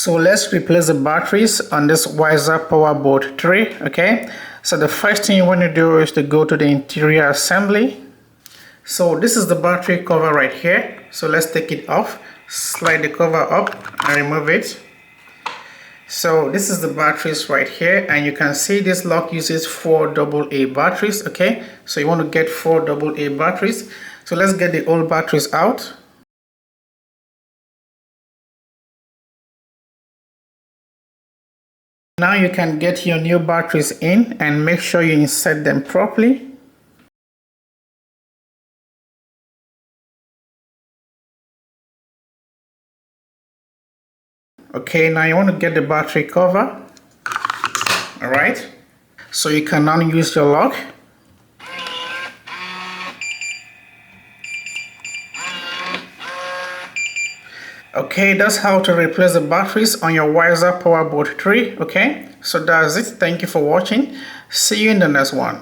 So let's replace the batteries on this Weiser Powerbolt 3. Okay, so the first thing you want to do is to go to the interior assembly. So this is the battery cover right here. So let's take it off, slide the cover up and remove it. So this is the batteries right here, and you can see this lock uses 4 AA batteries. Okay, so you want to get 4 AA batteries. So let's get the old batteries out. Now you can get your new batteries in and make sure you insert them properly. Okay, now you want to get the battery cover. Alright, so you can now use your lock. Okay, that's how to replace the batteries on your Weiser Powerbolt 3. Okay, so that's it. Thank you for watching. See you in the next one.